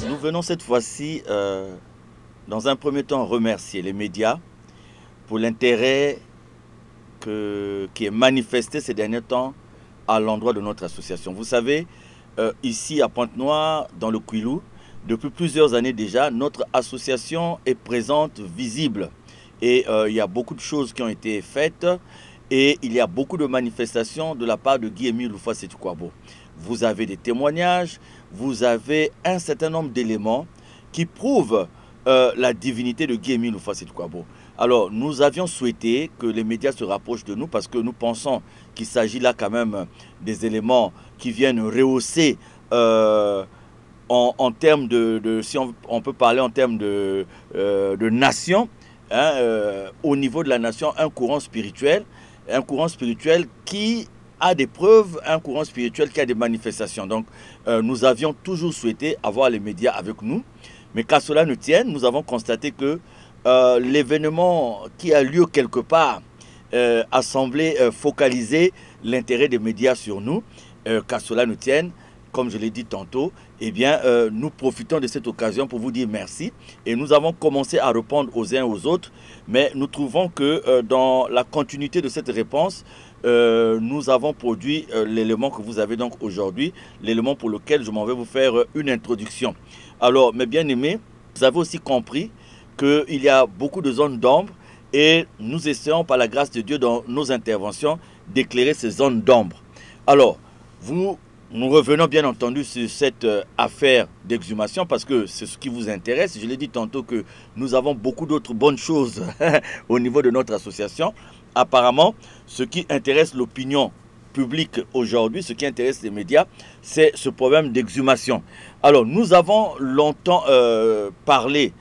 Nous venons cette fois-ci, dans un premier temps, remercier les médias pour l'intérêt qui est manifesté ces derniers temps à l'endroit de notre association. Vous savez, ici à Pointe-Noire, dans le Kouilou, depuis plusieurs années déjà, notre association est présente, visible. Et il y a beaucoup de choses qui ont été faites et il y a beaucoup de manifestations de la part de Guy-Émile Loufouas-Sétou-Kouabo. Vous avez des témoignages, vous avez un certain nombre d'éléments qui prouvent la divinité de Guy-Émile Loufouas-Sétou-Kouabo. Alors, nous avions souhaité que les médias se rapprochent de nous parce que nous pensons qu'il s'agit là quand même des éléments qui viennent rehausser en termes si on peut parler en termes de nation, hein, au niveau de la nation, un courant spirituel qui a des preuves, un courant spirituel qui a des manifestations. Donc, nous avions toujours souhaité avoir les médias avec nous, mais qu'à cela ne tienne, nous avons constaté que l'événement qui a lieu quelque part a semblé focaliser l'intérêt des médias sur nous, qu'à cela ne tienne. Comme je l'ai dit tantôt, eh bien, nous profitons de cette occasion pour vous dire merci. Et nous avons commencé à répondre aux uns aux autres, mais nous trouvons que dans la continuité de cette réponse, nous avons produit l'élément que vous avez donc aujourd'hui, l'élément pour lequel je m'en vais vous faire une introduction. Alors, mes bien-aimés, vous avez aussi compris qu'il y a beaucoup de zones d'ombre et nous essayons par la grâce de Dieu dans nos interventions d'éclairer ces zones d'ombre. Alors, nous revenons bien entendu sur cette affaire d'exhumation parce que c'est ce qui vous intéresse. Je l'ai dit tantôt que nous avons beaucoup d'autres bonnes choses au niveau de notre association. Apparemment, ce qui intéresse l'opinion publique aujourd'hui, ce qui intéresse les médias, c'est ce problème d'exhumation. Alors, nous avons longtemps parlé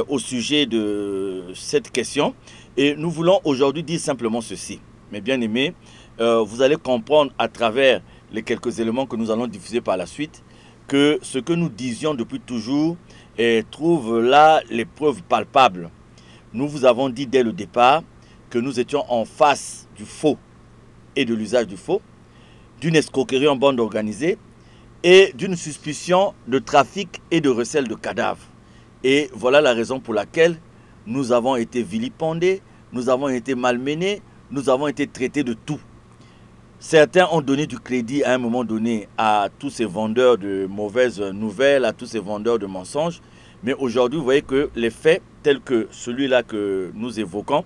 au sujet de cette question et nous voulons aujourd'hui dire simplement ceci. Mes bien-aimés, vous allez comprendre à travers les quelques éléments que nous allons diffuser par la suite, que ce que nous disions depuis toujours trouve là les preuves palpables. Nous vous avons dit dès le départ que nous étions en face du faux et de l'usage du faux, d'une escroquerie en bande organisée et d'une suspicion de trafic et de recel de cadavres. Et voilà la raison pour laquelle nous avons été vilipendés, nous avons été malmenés, nous avons été traités de tout. Certains ont donné du crédit à un moment donné à tous ces vendeurs de mauvaises nouvelles, à tous ces vendeurs de mensonges. Mais aujourd'hui, vous voyez que les faits, tels que celui-là que nous évoquons,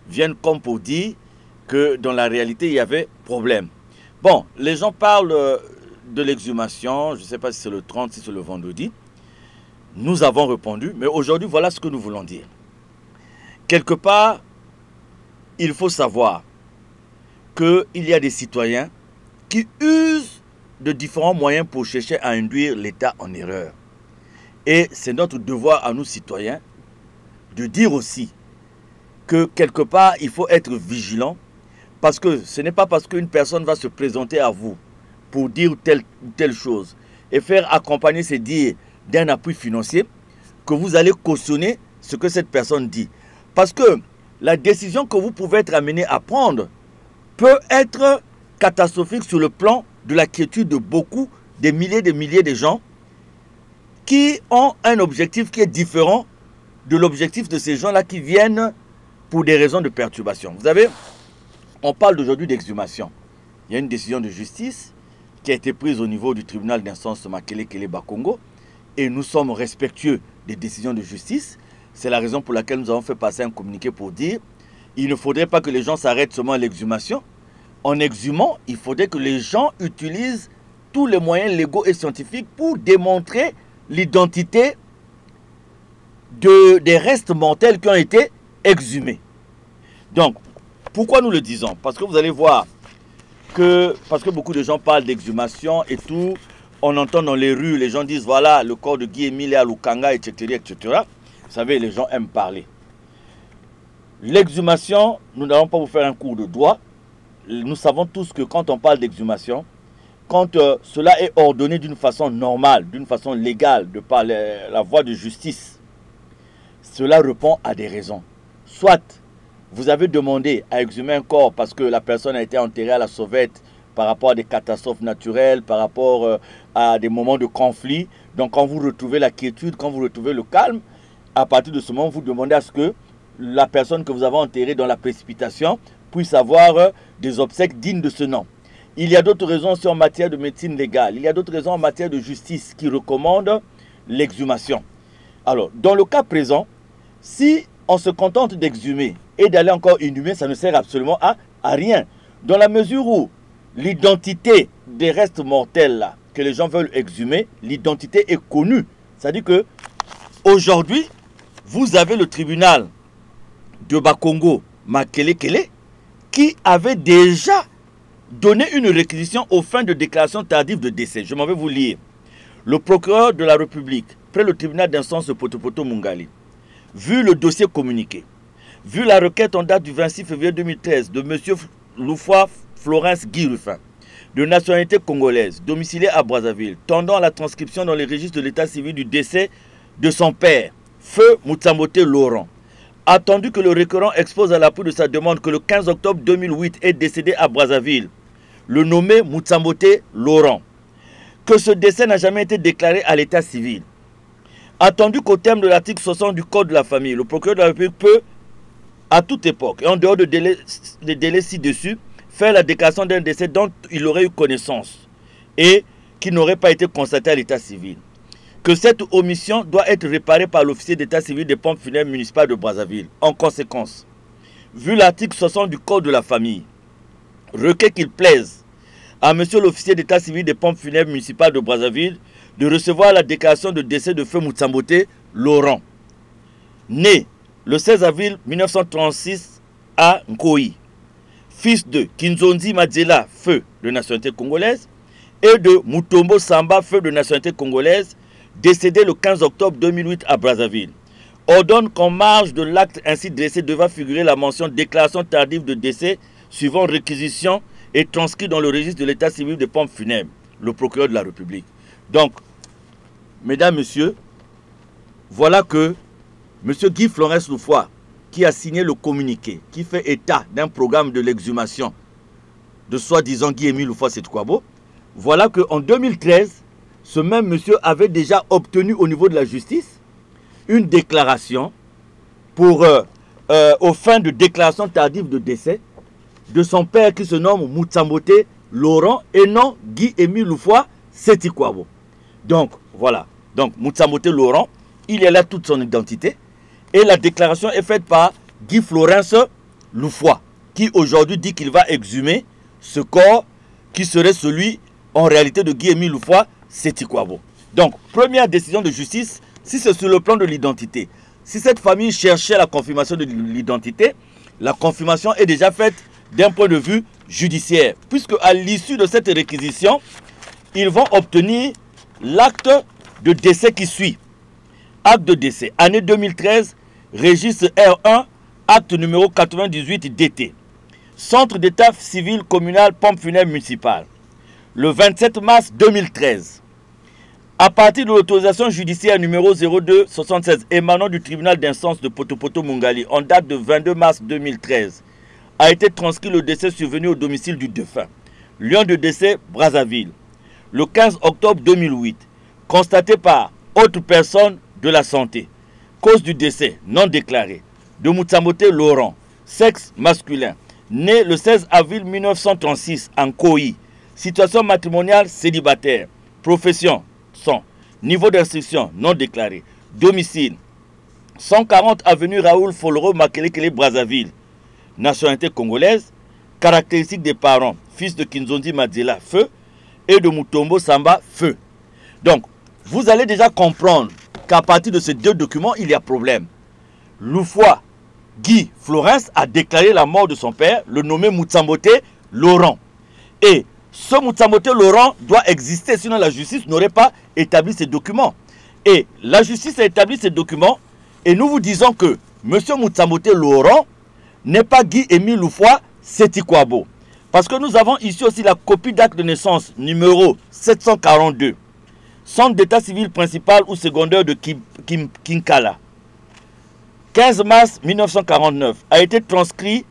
viennent comme pour dire que dans la réalité, il y avait problème. Bon, les gens parlent de l'exhumation, je ne sais pas si c'est le 30, si c'est le vendredi. Nous avons répondu, mais aujourd'hui, voilà ce que nous voulons dire. Quelque part, il faut savoir qu'il y a des citoyens qui usent de différents moyens pour chercher à induire l'État en erreur. Et c'est notre devoir à nous citoyens de dire aussi que quelque part, il faut être vigilant parce que ce n'est pas parce qu'une personne va se présenter à vous pour dire telle ou telle chose et faire accompagner ses dires d'un appui financier que vous allez cautionner ce que cette personne dit. Parce que la décision que vous pouvez être amené à prendre peut être catastrophique sur le plan de la quiétude de beaucoup, des milliers de gens qui ont un objectif qui est différent de l'objectif de ces gens-là qui viennent pour des raisons de perturbation. Vous savez, on parle d'aujourd'hui d'exhumation. Il y a une décision de justice qui a été prise au niveau du tribunal d'instance Makele-Kele-Bakongo et nous sommes respectueux des décisions de justice. C'est la raison pour laquelle nous avons fait passer un communiqué pour dire il ne faudrait pas que les gens s'arrêtent seulement à l'exhumation. En exhumant, il faudrait que les gens utilisent tous les moyens légaux et scientifiques pour démontrer l'identité des restes mortels qui ont été exhumés. Donc, pourquoi nous le disons? Parce que vous allez voir parce que beaucoup de gens parlent d'exhumation et tout, on entend dans les rues, les gens disent voilà, le corps de Guy-Émile est à Lukanga, etc., etc. Vous savez, les gens aiment parler. L'exhumation, nous n'allons pas vous faire un cours de droit. Nous savons tous que quand on parle d'exhumation, quand cela est ordonné d'une façon normale, d'une façon légale, de par la voie de justice, cela répond à des raisons. Soit vous avez demandé à exhumer un corps parce que la personne a été enterrée à la sauvette par rapport à des catastrophes naturelles, par rapport à des moments de conflit. Donc quand vous retrouvez la quiétude, quand vous retrouvez le calme, à partir de ce moment, vous demandez à ce que la personne que vous avez enterrée dans la précipitation puisse avoir des obsèques dignes de ce nom. Il y a d'autres raisons aussi en matière de médecine légale. Il y a d'autres raisons en matière de justice qui recommandent l'exhumation. Alors, dans le cas présent, si on se contente d'exhumer et d'aller encore inhumer, ça ne sert absolument à rien. Dans la mesure où l'identité des restes mortels là, que les gens veulent exhumer, l'identité est connue. C'est-à-dire que aujourd'hui, vous avez le tribunal de Bakongo, Makelekele, qui avait déjà donné une réquisition aux fins de déclaration tardive de décès. Je m'en vais vous lire. Le procureur de la République, près le tribunal d'instance de Potopoto Mungali, vu le dossier communiqué, vu la requête en date du 26 février 2013 de M. Loufoua Florence Guy Ruffin, de nationalité congolaise, domicilié à Brazzaville, tendant à la transcription dans les registres de l'état civil du décès de son père, Feu Mutsambote Laurent, attendu que le requérant expose à l'appui de sa demande que le 15 octobre 2008 est décédé à Brazzaville, le nommé Mutsambote Laurent, que ce décès n'a jamais été déclaré à l'état civil. Attendu qu'au terme de l'article 60 du Code de la famille, le procureur de la République peut, à toute époque et en dehors des délais ci-dessus, faire la déclaration d'un décès dont il aurait eu connaissance et qui n'aurait pas été constaté à l'état civil. Que cette omission doit être réparée par l'officier d'état civil des pompes funèbres municipales de Brazzaville. En conséquence, vu l'article 60 du Code de la famille, requet qu'il plaise à monsieur l'officier d'état civil des pompes funèbres municipales de Brazzaville de recevoir la déclaration de décès de Feu Mutsambote Laurent, né le 16 avril 1936 à Nkoyi, fils de Kinzonzi Madzela, Feu de nationalité congolaise, et de Mutombo Samba, Feu de nationalité congolaise, décédé le 15 octobre 2008 à Brazzaville. Ordonne qu'en marge de l'acte ainsi dressé devra figurer la mention déclaration tardive de décès suivant réquisition et transcrit dans le registre de l'état civil des pompes funèbres, le procureur de la République. Donc, mesdames, messieurs, voilà que M. Guy Florence Loufoua, qui a signé le communiqué, qui fait état d'un programme de l'exhumation de soi-disant Guy-Émile Loufoua Setukwabo, voilà qu'en 2013, ce même monsieur avait déjà obtenu au niveau de la justice une déclaration pour, aux fins de déclaration tardive de décès de son père qui se nomme Mutsambote Laurent et non Guy-Émile Loufoua Setukwabo. Donc, voilà. Donc, Mutsambote Laurent, il y a là toute son identité. Et la déclaration est faite par Guy Florence Loufoua, qui aujourd'hui dit qu'il va exhumer ce corps qui serait celui, en réalité, de Guy-Émile Loufoua Setukwabo. Donc, première décision de justice, si c'est sur le plan de l'identité. Si cette famille cherchait la confirmation de l'identité, la confirmation est déjà faite d'un point de vue judiciaire. Puisque à l'issue de cette réquisition, ils vont obtenir l'acte de décès qui suit. Acte de décès, année 2013, registre R1, acte numéro 98 DT. Centre d'état civil communal, pompe funèbre municipale. Le 27 mars 2013. À partir de l'autorisation judiciaire numéro 0276 émanant du tribunal d'instance de Potopoto Mungali en date de 22 mars 2013, a été transcrit le décès survenu au domicile du défunt. Lieu de décès, Brazzaville. Le 15 octobre 2008, constaté par autre personne de la santé. Cause du décès non déclarée de Mutsambote Laurent, sexe masculin, né le 16 avril 1936 en Nkoyi. Situation matrimoniale célibataire. Profession sans. Niveau d'instruction non déclaré. Domicile 140 avenue Raoul Foloro Makelekele Brazzaville. Nationalité congolaise. Caractéristiques des parents. Fils de Kinzonzi Madzela, Feu, et de Mutombo Samba, Feu. Donc, vous allez déjà comprendre qu'à partir de ces deux documents, il y a problème. Loufoua Guy Florence a déclaré la mort de son père, le nommé Mutsambote Laurent. Et ce Mutsambote Laurent doit exister, sinon la justice n'aurait pas établi ces documents. Et la justice a établi ces documents, et nous vous disons que M. Mutsambote Laurent n'est pas Guy-Émile Loufoua Setukwabo. Parce que nous avons ici aussi la copie d'acte de naissance numéro 742. Centre d'état civil principal ou secondaire de Kinkala. 15 mars 1949, a été transcrit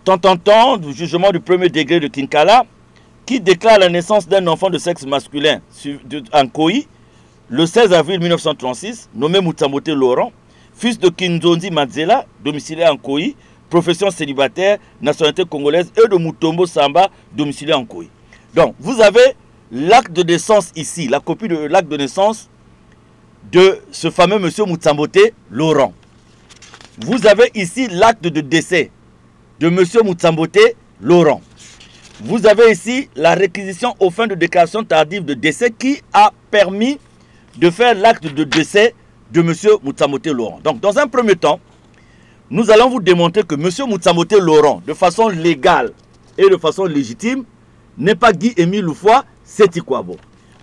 tant du jugement du premier degré de Kinkala, qui déclare la naissance d'un enfant de sexe masculin en Koyi, le 16 avril 1936, nommé Mutsambote Laurent, fils de Kinzonzi Madzela, domicilié en Koyi, profession célibataire, nationalité congolaise, et de Mutombo Samba, domicilié en Koyi. Donc, vous avez l'acte de naissance ici, la copie de l'acte de naissance de ce fameux monsieur Mutsambote Laurent. Vous avez ici l'acte de décès de monsieur Mutsambote Laurent. Vous avez ici la réquisition aux fins de déclaration tardive de décès qui a permis de faire l'acte de décès de monsieur Mutsambote Laurent. Donc, dans un premier temps, nous allons vous démontrer que monsieur Mutsambote Laurent, de façon légale et de façon légitime, n'est pas Guy-Émile Loufoua Seti-Kouabo.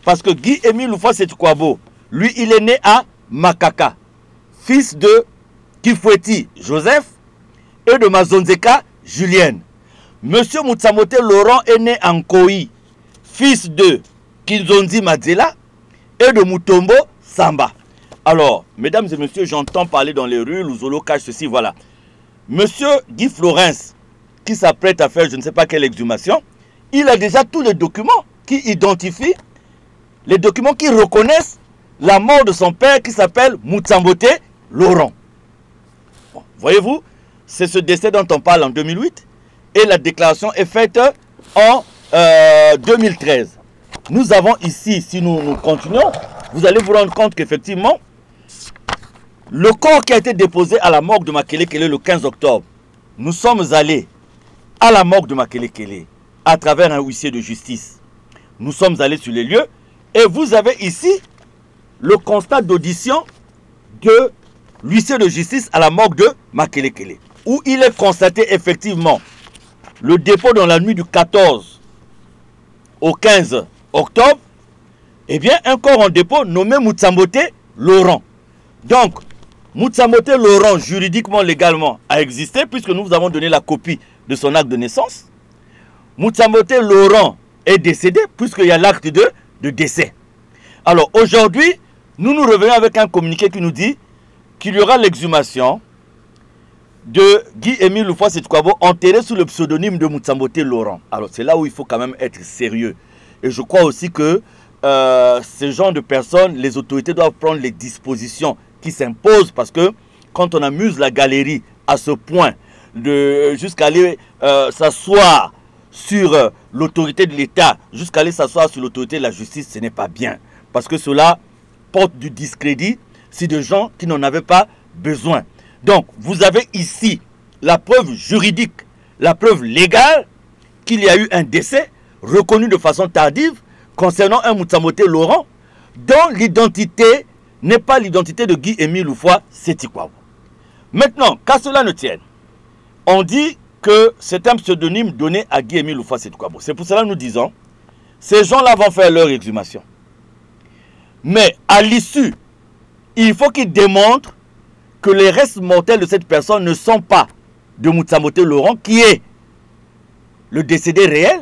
Parce que Guy-Émile Loufoua Seti-Kouabo, lui, il est né à Makaka, fils de Kifweti Joseph et de Mazonzeka Julienne. Monsieur Mutsambote Laurent est né en Koyi, fils de Kinzonzi Madzela et de Mutombo Samba. Alors, mesdames et messieurs, j'entends parler dans les rues, Luzolo cache ceci, voilà. Monsieur Guy Florence, qui s'apprête à faire je ne sais pas quelle exhumation, il a déjà tous les documents qui identifient, les documents qui reconnaissent la mort de son père qui s'appelle Mutsambote Laurent. Bon, voyez-vous, c'est ce décès dont on parle en 2008 et la déclaration est faite en 2013. Nous avons ici, si nous continuons, vous allez vous rendre compte qu'effectivement, le corps qui a été déposé à la morgue de Makelekele le 15 octobre, nous sommes allés à la morgue de Makelekele à travers un huissier de justice. Nous sommes allés sur les lieux et vous avez ici le constat d'audition de l'huissier de justice à la morgue de Makelekele, où il est constaté effectivement le dépôt dans la nuit du 14 au 15 octobre, eh bien un corps en dépôt nommé Mutsambote Laurent. Donc, Mutsambote Laurent, juridiquement, légalement, a existé puisque nous vous avons donné la copie de son acte de naissance. Mutsambote Laurent est décédé puisqu'il y a l'acte de décès. Alors aujourd'hui, nous revenons avec un communiqué qui nous dit qu'il y aura l'exhumation de Guy-Émile Loufoua Seti-Kouabo enterré sous le pseudonyme de Mutsambote Laurent. Alors c'est là où il faut quand même être sérieux. Et je crois aussi que ce genre de personnes, les autorités doivent prendre les dispositions qui s'imposent parce que quand on amuse la galerie à ce point jusqu'à aller s'asseoir sur l'autorité de l'État, jusqu'à aller s'asseoir sur l'autorité de la justice, ce n'est pas bien. Parce que cela porte du discrédit sur des gens qui n'en avaient pas besoin. Donc, vous avez ici la preuve juridique, la preuve légale qu'il y a eu un décès reconnu de façon tardive concernant un Mutsambote Laurent dont l'identité n'est pas l'identité de Guy-Émile Loufoua Seti-Kouabo. Maintenant, qu'à cela ne tienne, on dit que c'est un pseudonyme donné à Guy-Émile Loufoua Seti-Kouabo. C'est pour cela que nous disons, ces gens-là vont faire leur exhumation. Mais à l'issue, il faut qu'ils démontrent que les restes mortels de cette personne ne sont pas de Mutsambote Laurent, qui est le décédé réel,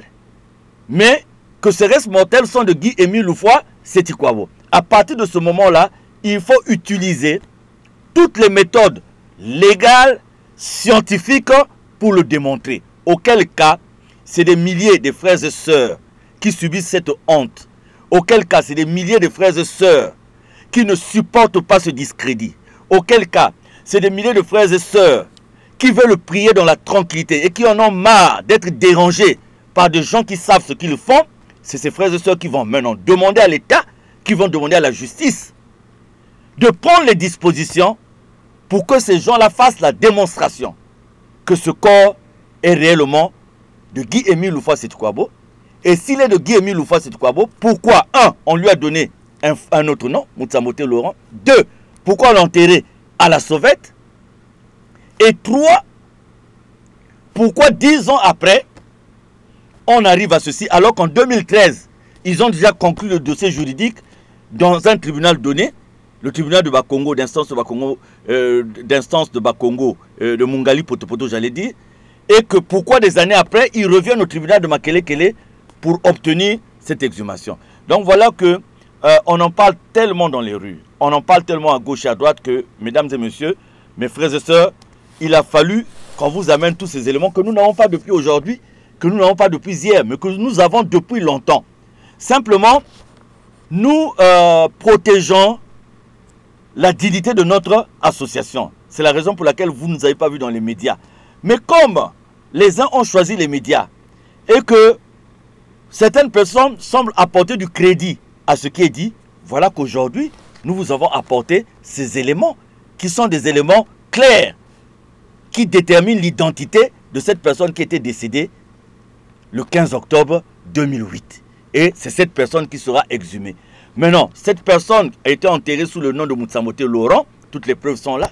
mais que ces restes mortels sont de Guy-Émile Loufoua Seti-Kouabo. À partir de ce moment-là, il faut utiliser toutes les méthodes légales, scientifiques, pour le démontrer. Auquel cas, c'est des milliers de frères et sœurs qui subissent cette honte. Auquel cas, c'est des milliers de frères et sœurs qui ne supportent pas ce discrédit. Auquel cas, c'est des milliers de frères et sœurs qui veulent prier dans la tranquillité et qui en ont marre d'être dérangés par des gens qui savent ce qu'ils font. C'est ces frères et sœurs qui vont maintenant demander à l'État, qui vont demander à la justice de prendre les dispositions pour que ces gens-là fassent la démonstration que ce corps est réellement de Guy-Émile Loufoua Seti-Kouabo. Et s'il est de Guy-Émile Loufoua Seti-Kouabo, pourquoi, un, on lui a donné un autre nom, Mutsambote Laurent. Deux, pourquoi l'enterrer à la sauvette? Et trois, pourquoi 10 ans après, on arrive à ceci, alors qu'en 2013, ils ont déjà conclu le dossier juridique dans un tribunal donné, le tribunal de Bakongo, d'instance de Bakongo, de Mungali Potopoto, j'allais dire, et que pourquoi des années après, ils reviennent au tribunal de Makelekele pour obtenir cette exhumation. Donc voilà que on en parle tellement dans les rues, on en parle tellement à gauche et à droite que, mesdames et messieurs, Mes frères et sœurs, il a fallu qu'on vous amène tous ces éléments que nous n'avons pas depuis aujourd'hui, que nous n'avons pas depuis hier, mais que nous avons depuis longtemps. Simplement, nous protégeons la dignité de notre association. C'est la raison pour laquelle vous ne nous avez pas vus dans les médias. Mais comme les uns ont choisi les médias et que certaines personnes semblent apporter du crédit à ce qui est dit, voilà qu'aujourd'hui, nous vous avons apporté ces éléments qui sont des éléments clairs qui déterminent l'identité de cette personne qui était décédée le 15 octobre 2008. Et c'est cette personne qui sera exhumée. Maintenant, cette personne a été enterrée sous le nom de Moutsamboté Laurent. Toutes les preuves sont là.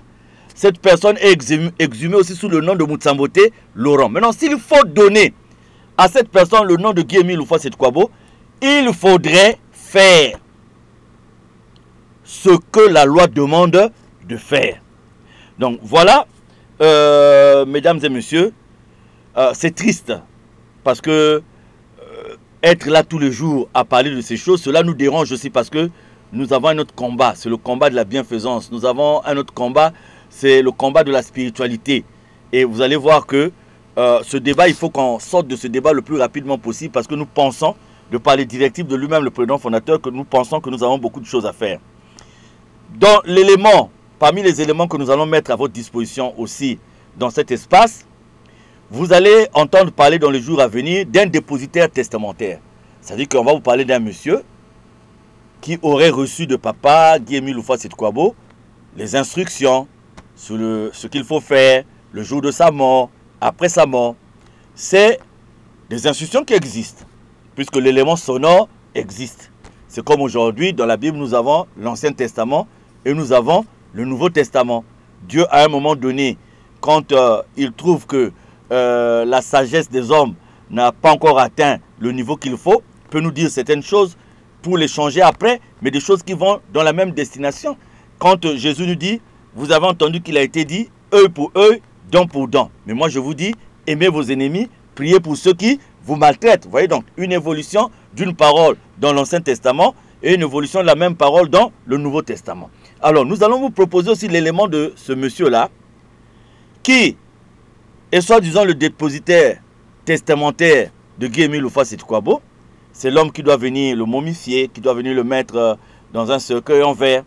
Cette personne est exhumée aussi sous le nom de Moutsamboté Laurent. Maintenant, s'il faut donner à cette personne le nom de Guy-Émile Houphouët-Kwabo, il faudrait faire ce que la loi demande de faire. Donc voilà, mesdames et messieurs, c'est triste parce que être là tous les jours à parler de ces choses, cela nous dérange aussi parce que nous avons un autre combat, c'est le combat de la bienfaisance. Nous avons un autre combat, c'est le combat de la spiritualité. Et vous allez voir que ce débat, il faut qu'on sorte de ce débat le plus rapidement possible parce que nous pensons, de par les directives de lui-même, le président fondateur, que nous pensons que nous avons beaucoup de choses à faire. Dans l'élément, parmi les éléments que nous allons mettre à votre disposition aussi dans cet espace, vous allez entendre parler dans les jours à venir d'un dépositaire testamentaire. C'est-à-dire qu'on va vous parler d'un monsieur qui aurait reçu de papa, Guy-Émile Houphouët-Kwabo, les instructions sur ce qu'il faut faire le jour de sa mort, après sa mort. C'est des instructions qui existent, puisque l'élément sonore existe. C'est comme aujourd'hui, dans la Bible, nous avons l'Ancien Testament et nous avons le Nouveau Testament. Dieu, à un moment donné, quand il trouve que la sagesse des hommes n'a pas encore atteint le niveau qu'il faut, peut nous dire certaines choses pour les changer après, mais des choses qui vont dans la même destination. Quand Jésus nous dit, vous avez entendu qu'il a été dit, œil pour œil, dent pour dent. Mais moi je vous dis, aimez vos ennemis, priez pour ceux qui vous maltraitent. Vous voyez donc une évolution d'une parole dans l'Ancien Testament et une évolution de la même parole dans le Nouveau Testament. Alors nous allons vous proposer aussi l'élément de ce monsieur-là, qui est soi-disant le dépositaire testamentaire de Guy-Émile Houphouët-Kwabo. C'est l'homme qui doit venir le momifier, qui doit venir le mettre dans un cercueil en verre.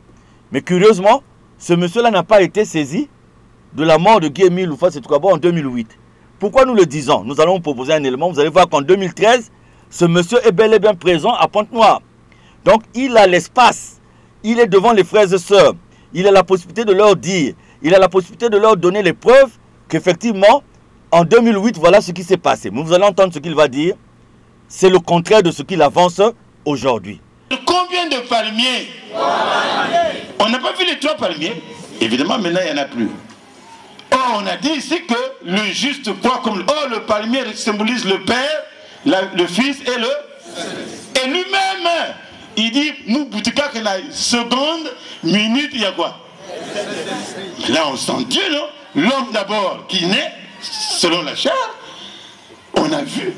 Mais curieusement, ce monsieur-là n'a pas été saisi de la mort de Guy-Émile Houphouët-Kwabo en 2008. Pourquoi nous le disons? Nous allons vous proposer un élément. Vous allez voir qu'en 2013, ce monsieur est bel et bien présent à Pointe-Noire. Donc il a l'espace. Il est devant les frères et sœurs. Il a la possibilité de leur dire, il a la possibilité de leur donner les preuves qu'effectivement, en 2008, voilà ce qui s'est passé. Mais vous allez entendre ce qu'il va dire. C'est le contraire de ce qu'il avance aujourd'hui. Combien de palmiers? On n'a pas vu les 3 palmiers. Évidemment, maintenant, il n'y en a plus. Or, on a dit ici que le juste croit comme... Or, le palmier symbolise le Père, le Fils et lui-même, il dit, nous, Boutika, que la seconde minute, il y a quoi? Là, on sent Dieu, non? L'homme d'abord qui naît, selon la chair, on a vu.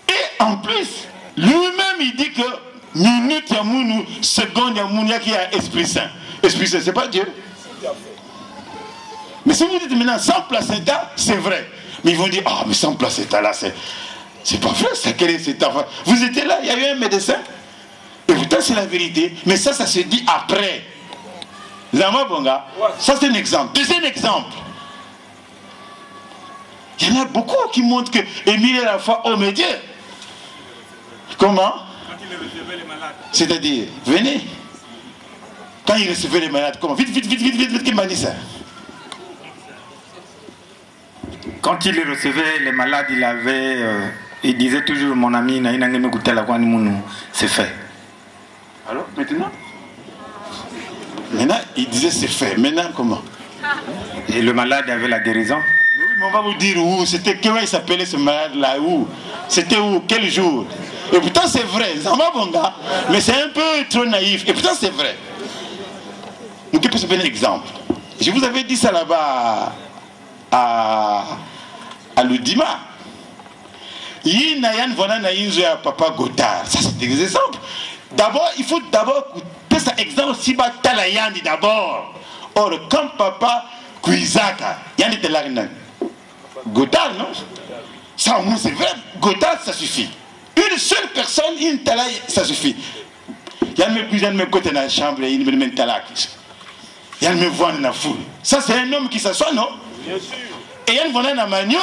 Et en plus, lui-même, il dit que minute Yamounou, seconde Yamounou, il y a Esprit Saint. Esprit Saint, c'est pas Dieu. Mais si vous dites maintenant sans placenta, c'est vrai. Mais ils vont dire, ah, mais sans placenta là, c'est pas vrai, ça, quel est cet enfant? Vous étiez là, il y a eu un médecin. Et pourtant, c'est la vérité. Mais ça se dit après. Lama Bonga, ça c'est un exemple. Deuxième exemple. Il y en a beaucoup qui montrent que Émile est la foi au médias. Comment? Quand il recevait les malades. C'est-à-dire, venez. Quand il recevait les malades, comment? Vite, qu'il m'a dit ça. Quand il recevait les malades, il disait toujours, mon ami, c'est fait. Alors, maintenant? Maintenant, il disait c'est fait. Maintenant, comment? Et le malade avait la guérison? Oui, mais on va vous dire où. C'était comment il s'appelait ce malade-là? Où? C'était où? Quel jour? Et pourtant, c'est vrai. Zamba Bonga. Mais c'est un peu trop naïf. Et pourtant, c'est vrai. Donc, je peux se donner un exemple. Je vous avais dit ça là-bas à l'Udima. Il y a un papa Godard. Ça, c'est des exemples. D'abord, il faut d'abord écouter ça exemple si bas Talayandi d'abord. Or, quand papa Kuizaka, Yann était là. Godard, non? Ça au moins c'est vrai, Godard ça suffit. Une seule personne, une talak, ça suffit. Yann me côté dans la chambre, il me met talak. Yann me voit dans la foule. Ça c'est un homme qui s'assoit, non? Bien sûr. Et Yann voit dans la magno.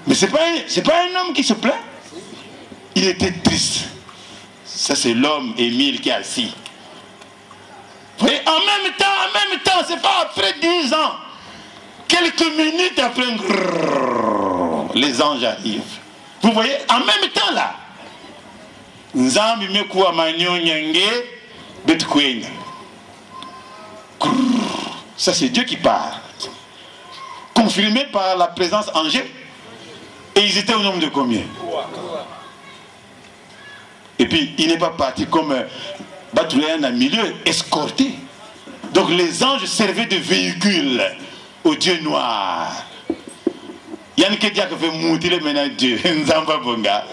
Mais c'est pas un homme qui se plaint. Il était triste. Ça c'est l'homme Émile qui est assis. Vous voyez, en même temps, c'est pas après 10 ans. Quelques minutes après, les anges arrivent. Vous voyez, en même temps là. Nzambi mekuwa manyo nyenge betkwenye. Ça c'est Dieu qui parle. Confirmé par la présence angélique. Et ils étaient au nombre de combien? Et puis il n'est pas parti comme Batouléen à milieu, escorté. Donc les anges servaient de véhicule au Dieu noir. Yann Kedia qui fait monter les ménages Dieu. Nzamba Bonga.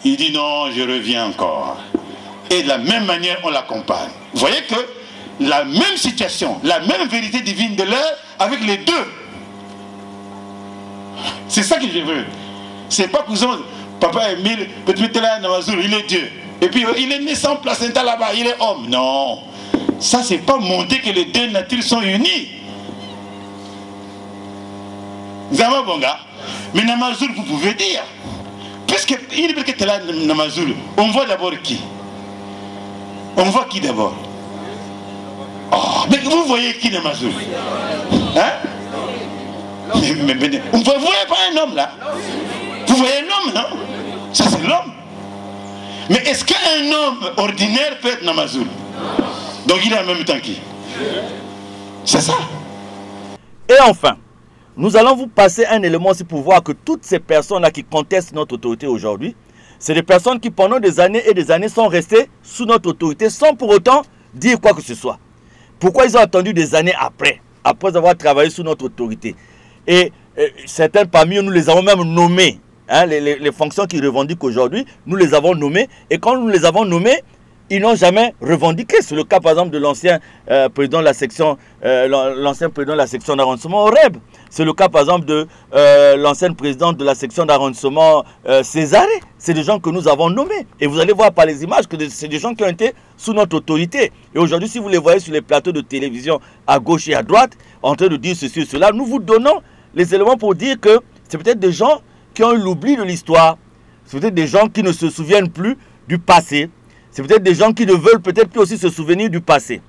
Il dit non, je reviens encore. Et de la même manière, on l'accompagne. Vous voyez que la même situation, la même vérité divine de l'heure avec les deux. C'est ça que je veux. C'est pas que papa Émile, il est Dieu. Et puis il est né sans placenta là-bas, il est homme. Non. Ça, c'est pas montrer que les deux natures sont unies. Zama Bonga. Mais Namazoul, vous pouvez dire. Puisque il est que là, Namazoul, on voit d'abord qui? On voit qui d'abord? Oh, mais vous voyez qui Namazoul? Hein? Mais, vous ne voyez pas un homme là? Vous voyez un homme, non? Ça c'est l'homme. Mais est-ce qu'un homme ordinaire peut être Namazoul? Donc il est en même temps qui? C'est ça. Et enfin, nous allons vous passer un élément aussi pour voir que toutes ces personnes-là qui contestent notre autorité aujourd'hui, c'est des personnes qui pendant des années et des années sont restées sous notre autorité sans pour autant dire quoi que ce soit. Pourquoi ils ont attendu des années après avoir travaillé sous notre autorité? Et certains parmi eux, nous les avons même nommés. Hein, les fonctions qu'ils revendiquent aujourd'hui, nous les avons nommées. Et quand nous les avons nommés, ils n'ont jamais revendiqué. C'est le cas par exemple de l'ancien président de la section, l'ancien président de la section d'arrondissement Oreb. C'est le cas par exemple de l'ancienne présidente de la section d'arrondissement Césaré. C'est des gens que nous avons nommés. Et vous allez voir par les images que c'est des gens qui ont été sous notre autorité. Et aujourd'hui, si vous les voyez sur les plateaux de télévision à gauche et à droite, en train de dire ceci ou cela, nous vous donnons les éléments pour dire que c'est peut-être des gens qui ont eu l'oubli de l'histoire. C'est peut-être des gens qui ne se souviennent plus du passé. C'est peut-être des gens qui ne veulent peut-être plus aussi se souvenir du passé.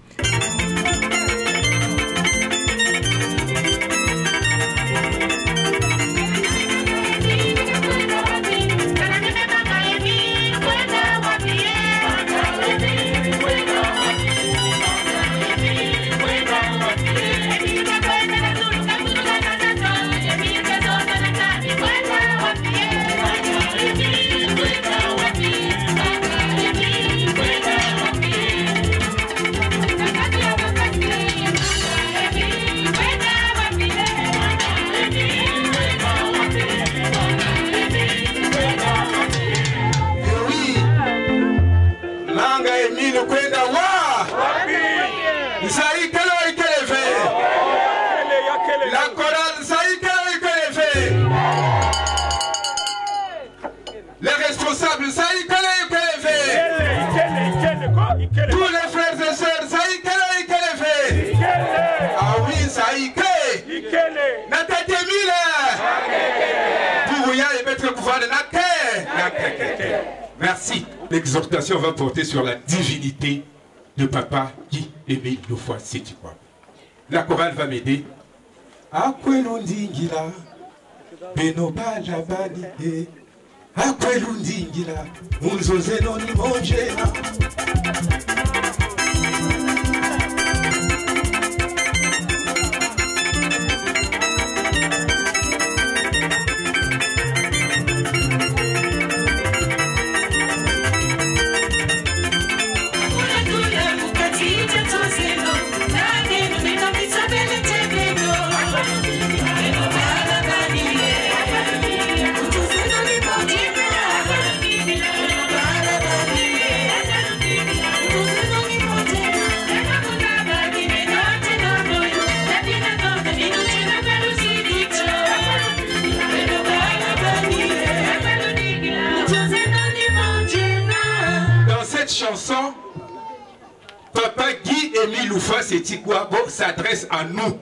Merci. L'exhortation va porter sur la divinité de Papa Guy Émile Loufoua Sédhiou. La chorale va m'aider. Akwelundingila, benobala baliye. Akwelundingila, unzozeno ni monjena. Loufa Setikouabo s'adresse à nous.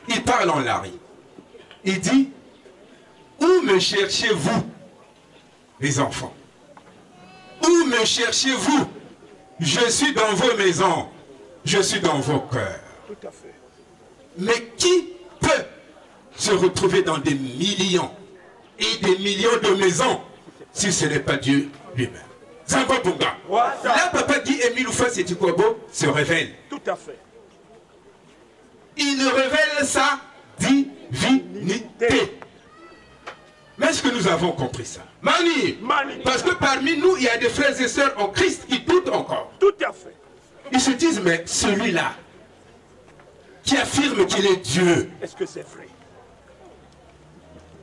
Il parle en Lari. Il dit, où me cherchez-vous, les enfants? Où me cherchez-vous? Je suis dans vos maisons, je suis dans vos cœurs. Tout à fait. Mais qui peut se retrouver dans des millions et des millions de maisons si ce n'est pas Dieu lui-même? Zambabunga. Là, papa dit Émile Loufa Setikouabo se révèle. Tout à fait. Il révèle sa divinité. Mais est-ce que nous avons compris ça? Mani, parce que parmi nous, il y a des frères et sœurs en Christ qui doutent encore. Tout à fait. Ils se disent, mais celui-là, qui affirme qu'il est Dieu, est-ce que c'est vrai?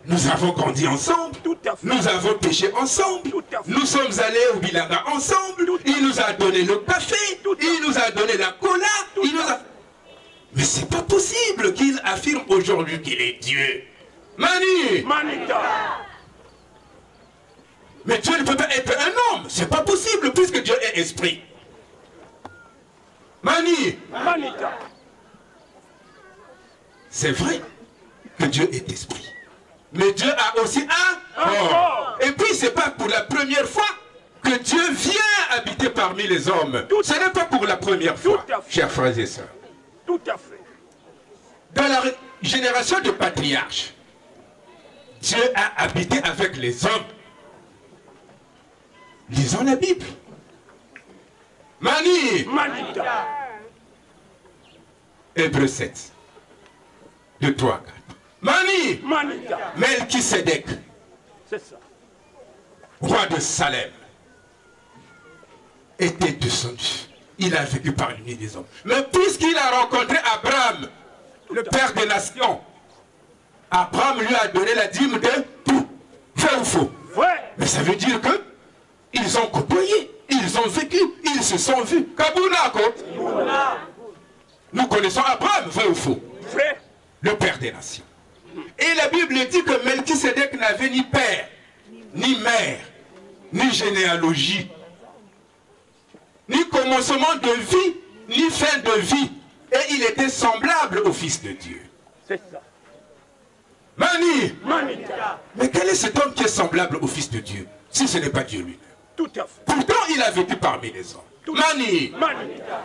Nous avons grandi ensemble, Tout à fait. nous avons péché ensemble, Tout à fait. nous sommes allés au Bilanga ensemble, il nous a donné le café, il nous a donné la cola, il nous a... Mais c'est pas possible qu'il affirme aujourd'hui qu'il est Dieu. Mani! Manita. Mais Dieu ne peut pas être un homme, c'est pas possible puisque Dieu est esprit. Mani! Manita. C'est vrai que Dieu est esprit. Mais Dieu a aussi un corps. Et puis c'est pas pour la première fois que Dieu vient habiter parmi les hommes. Ce n'est pas pour la première fois, chers frères et sœurs. Tout à fait. Dans la génération de patriarches, Dieu a habité avec les hommes. Lisons la Bible. Mani! Manita. Hébreux 7. De 3 à 4. Mani! Manita. Melchisédek, C'est ça. roi de Salem, était descendu. Il a vécu parmi les hommes. Mais puisqu'il a rencontré Abraham, le père des nations, Abraham lui a donné la dîme de tout. Vrai ou faux? Vrai. Mais ça veut dire que ils ont côtoyé, ils ont vécu, ils se sont vus. Kabunako. Nous connaissons Abraham, vrai ou faux? Vrai. Le père des nations. Et la Bible dit que Melchisédek n'avait ni père, ni mère, ni généalogie, ni commencement de vie, ni fin de vie. Et il était semblable au Fils de Dieu. C'est ça. Mani! Manita. Mais quel est cet homme qui est semblable au Fils de Dieu, si ce n'est pas Dieu lui-même? Tout à fait. Pourtant, il a vécu parmi les hommes. Mani! Manita.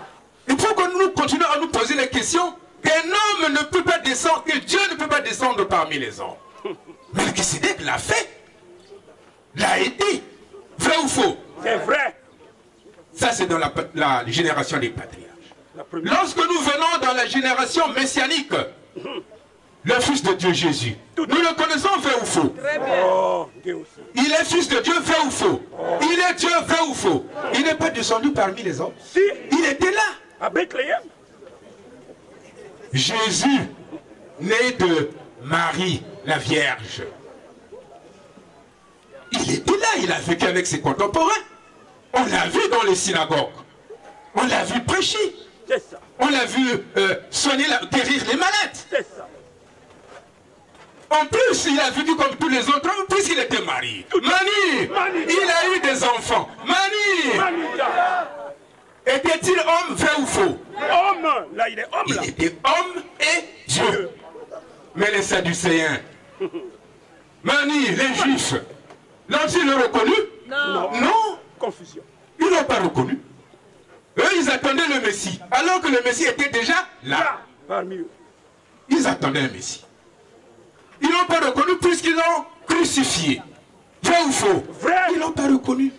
Il faut que nous continuions à nous poser la question qu'un homme ne peut pas descendre, que Dieu ne peut pas descendre parmi les hommes. Melchisédek l'a fait. L'a été. Vrai ou faux? C'est vrai. Ça, c'est dans la génération des patriarches. La première. Lorsque nous venons dans la génération messianique, le Fils de Dieu Jésus, nous le connaissons, vrai ou faux? Oh, Dieu aussi. Il est Fils de Dieu, vrai ou faux? Il est Dieu, vrai ou faux? Il n'est pas descendu parmi les hommes. Si. Il était là. À Bethléem. Jésus, né de Marie, la Vierge. Il était là, il a vécu avec ses contemporains. On l'a vu dans les synagogues. On l'a vu prêcher. C'est ça. On l'a vu soigner, guérir les malades. C'est ça. En plus, il a vécu comme tous les autres hommes, puisqu'il était marié. Mani, il a eu des enfants. Mani, Manita. était-il homme, vrai ou faux? Homme. Là, il est homme, là. Il était homme et Dieu. Mais les Sadducéens, Mani, les Juifs, l'ont-ils reconnu? Non. Non. Confusion. Ils ne l'ont pas reconnu. Eux, ils attendaient le Messie, alors que le Messie était déjà là. Là. Parmi eux. Ils attendaient un Messie. Ils n'ont pas reconnu puisqu'ils l'ont crucifié. Vrai ou faux? Vrai. Ils n'ont pas reconnu.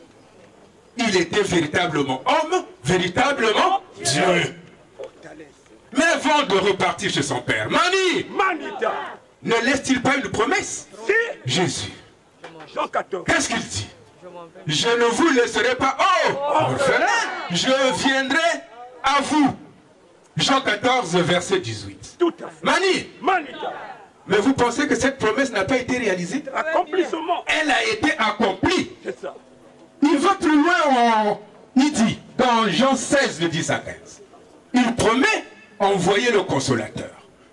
Il était véritablement homme, véritablement Dieu. Mais avant de repartir chez son père, Mani, Manita. ne laisse-t-il pas une promesse? Si. Jésus, Jean 14. qu'est-ce qu'il dit? Je ne vous laisserai pas, orphelin, je viendrai à vous. Jean 14, verset 18. Tout à fait. Mani, Manita. mais vous pensez que cette promesse n'a pas été réalisée? Accomplissement. Elle a été accomplie. C'est ça. Il va plus loin, il dit, dans Jean 16, de 10 à 15, il promet envoyer le consolateur,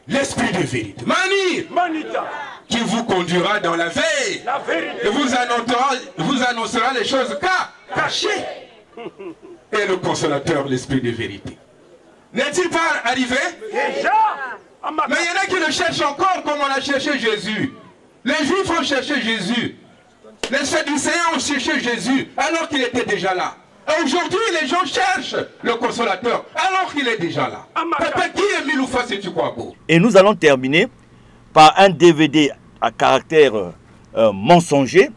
l'esprit de vérité, Mani, Manita. qui vous conduira dans la veille, La vérité. et vous annoncera les choses cachées. Et le consolateur, l'esprit de vérité. N'est-il pas arrivé? Déjà. Mais il y en a qui le cherchent encore comme on a cherché Jésus. Les Juifs ont cherché Jésus. Les Sadducéens ont cherché Jésus alors qu'il était déjà là. Et aujourd'hui, les gens cherchent le consolateur alors qu'il est déjà là. Papa, qui est Miloufa, si tu crois beau? Et nous allons terminer par un DVD à caractère mensonger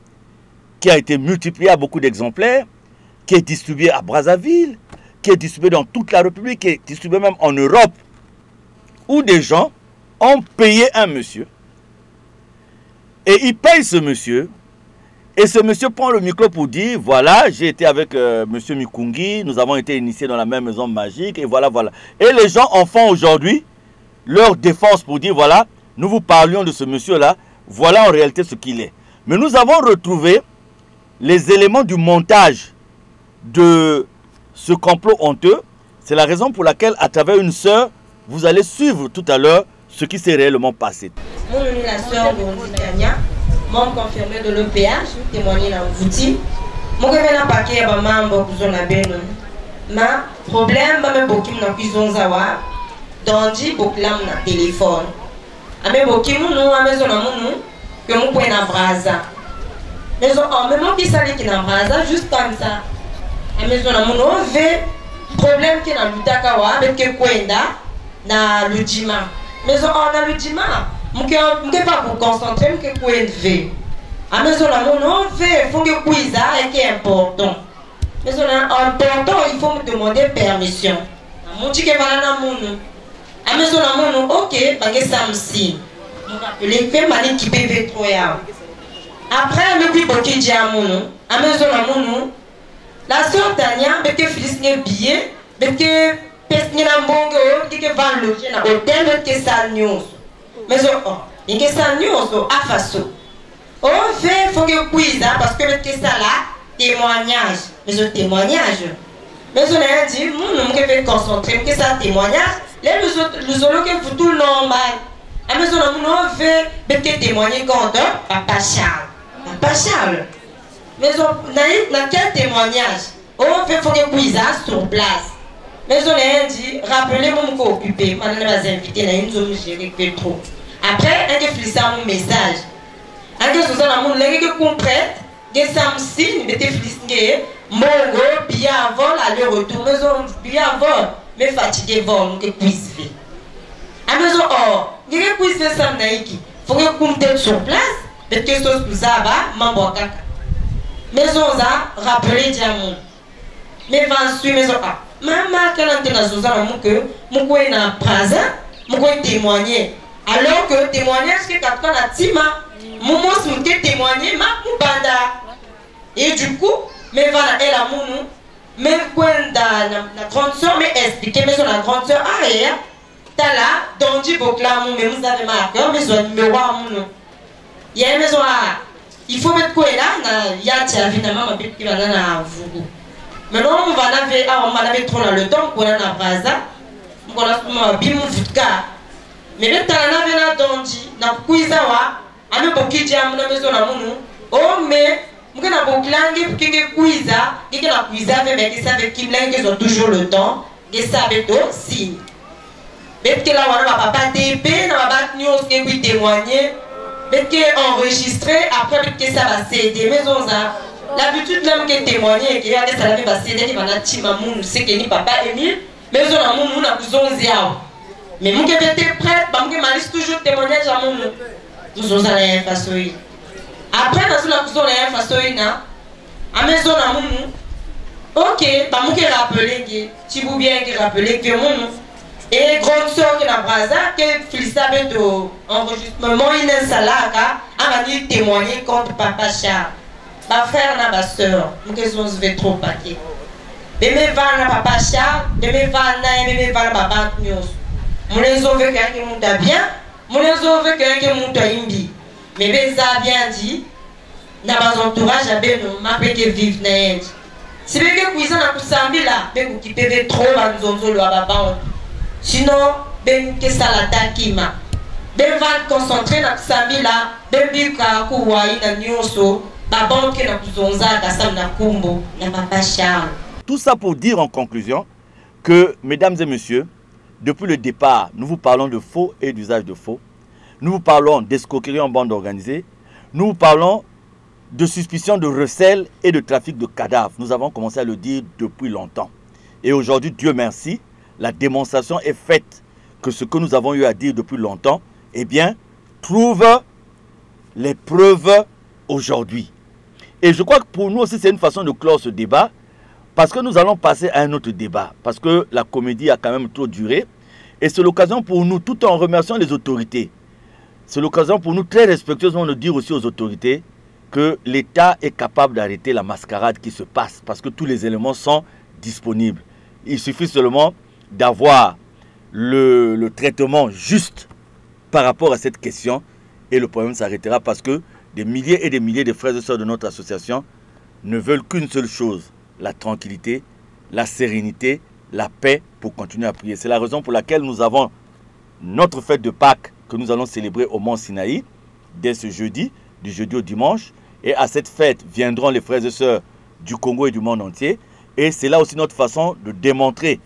qui a été multiplié à beaucoup d'exemplaires, qui est distribué à Brazzaville, qui est distribué dans toute la République, qui est distribué même en Europe, où des gens ont payé un monsieur et ils payent ce monsieur. Et ce monsieur prend le micro pour dire, voilà, j'ai été avec monsieur Mikungi, nous avons été initiés dans la même maison magique, et voilà, voilà. Et les gens en font aujourd'hui leur défense pour dire, voilà, nous vous parlions de ce monsieur-là, voilà en réalité ce qu'il est. Mais nous avons retrouvé les éléments du montage de ce complot honteux. C'est la raison pour laquelle, à travers une sœur, vous allez suivre tout à l'heure ce qui s'est réellement passé. Mon la sœur Tania, membre confirmé de l'EPH, témoigné dans Vouti. Mon révélant paquet à membre pour son abénon. Ma problème, ma bokim na cuisine zawa, dondi boklam na téléphone. Ame bokim nous à maison na mounou, que mon point na brasa. Maison en même qui sali qui na brasa, juste comme ça. À maison na mounou, problème qui na lutakawa avec que kwenda na ludima. Maison en na ludima. Je ne peux pas vous concentrer, je ne peux pas vous à maison la mono, il faut que quiz est important. Mais important, il faut me demander permission. Mon petit que va na mono. À maison la mono, ok, parce que ça me signe. Les faits m'ont équipé V3. Après, le plus beau qui dit à mono, à maison la mono, la sœur Tania, mais que Félix n'est billet, mais que Pesni n'a bon que qui va loger dans l'hôtel, mais que ça news. Mais il y a ça news à façon. On fait faut que quiz parce que le ça là témoignage. Mais ce témoignage. Mais on a dit nous que fait concentrer que ça témoignage. Les autres que vous tout normal. À maison on fait que témoigner contre Papa Charles. Papa Charles. Mais on a quel témoignage? On fait faut que quiz sur place. Mais on a dit rappelez-moi que occupé. Madame va inviter dans une zone gérée que trop. Après, on a fait un message. On a fait un message qui comprend que ça me signe, mais tu fais mongo, bien avant, aller-retour, mais on bien avant, mais fatigué, bon, que puisse faire. À maison, il y a que puisse faire ça, il faut que vous mettez sur place, mais que chose pour ça, mambo kaka. Maison, ça, rappelez diamant. Mais va suivre maison, maman, quand on est dans ce genre, que mon coin est en présent, mon coin témoigner. Alors que témoignage que quelqu'un a tima, mon mot c'est témoigner ma banda. Et du coup, mais voilà elle a mon même quand la grande sœur mais expliquer mais sur la grande sœur arrière, t'as là dondi bokla mon mais vous avez marqué mais sur numéro mon. Il y a une maison là, il faut mettre quoi là, il y a tia évidemment ma petite qui va na vous. Maintenant on va laver on va laver trop dans le temps pour aller na braza. On va la bimou vodka. Mais le temps là dondi na kuizawa ame bokiji amuna maison na munu oh mais mukena boklangi kinge kuiza kinge na kuiza mais qui savent qui ils ont toujours le temps qui savent aussi mais que là on va pas TP na ba news qui peut témoigner mais qui enregistrer après que ça va céder maison ça l'habitude l'homme qui témoigner qui allait ça va céder qui va na tima munu c'est que ni papa Émile maison na munu na kuzonziao. Mais moi qui était prête, je me toujours témoignage à mon nom. Nous sommes allés à façon. Après, nous sommes allés à façon. À maison à mon nom. Ok, moi qui rappelé, si vous bien qui rappelé que mon nom. Et grande soeur qui n'a pas ça, que Félicité de enregistrement, il est salaka, a dit témoigner contre Papa Charles. Ma frère n'a pas soeur, nous qui sommes trop paquet. Mais mes vannes à Papa Charles, mes vannes à Papa News. Mon les veut quelqu'un qui monte bien, mon les veut quelqu'un qui monte imbi. Mais ben ça bien dit, n'a pas entourage à ben non, ma pe que vive naïd. Si ben que cuisine à kusambi là, ben vous qui peve trop à nous onzo le ababa. Sinon ben que ça la takima. Ben va concentrer na kusambi là, ben bika kuwai na nyonso, ba banque na kuzonza kasam na kumbo, na Papa Charles. Tout ça pour dire en conclusion que mesdames et messieurs, depuis le départ, nous vous parlons de faux et d'usage de faux. Nous vous parlons d'escroquerie en bande organisée. Nous vous parlons de suspicion de recel et de trafic de cadavres. Nous avons commencé à le dire depuis longtemps. Et aujourd'hui, Dieu merci, la démonstration est faite que ce que nous avons eu à dire depuis longtemps, eh bien, trouve les preuves aujourd'hui. Et je crois que pour nous aussi, c'est une façon de clore ce débat, parce que nous allons passer à un autre débat, parce que la comédie a quand même trop duré. Et c'est l'occasion pour nous, tout en remerciant les autorités, c'est l'occasion pour nous très respectueusement de dire aussi aux autorités que l'État est capable d'arrêter la mascarade qui se passe, parce que tous les éléments sont disponibles. Il suffit seulement d'avoir le traitement juste par rapport à cette question et le problème s'arrêtera, parce que des milliers et des milliers de frères et sœurs de notre association ne veulent qu'une seule chose, la tranquillité, la sérénité, la paix pour continuer à prier. C'est la raison pour laquelle nous avons notre fête de Pâques que nous allons célébrer au Mont Sinaï dès ce jeudi, du jeudi au dimanche. Et à cette fête viendront les frères et sœurs du Congo et du monde entier. Et c'est là aussi notre façon de démontrer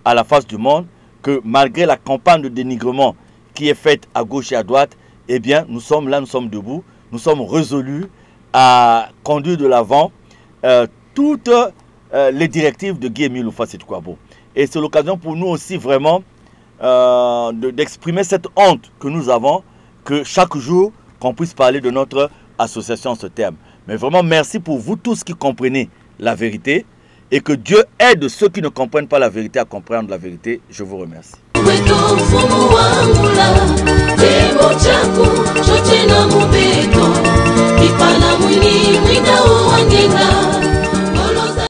à la face du monde que malgré la campagne de dénigrement qui est faite à gauche et à droite, eh bien nous sommes là, nous sommes debout, nous sommes résolus à conduire de l'avant toutes les directives de Guy-Émile Louffa-Seti Kwabo. Et c'est l'occasion pour nous aussi vraiment d'exprimer cette honte que nous avons, que chaque jour qu'on puisse parler de notre association en ce terme. Mais vraiment merci pour vous tous qui comprenez la vérité, et que Dieu aide ceux qui ne comprennent pas la vérité à comprendre la vérité. Je vous remercie. Mfumu wangu la, kimo chako chote na mubeto.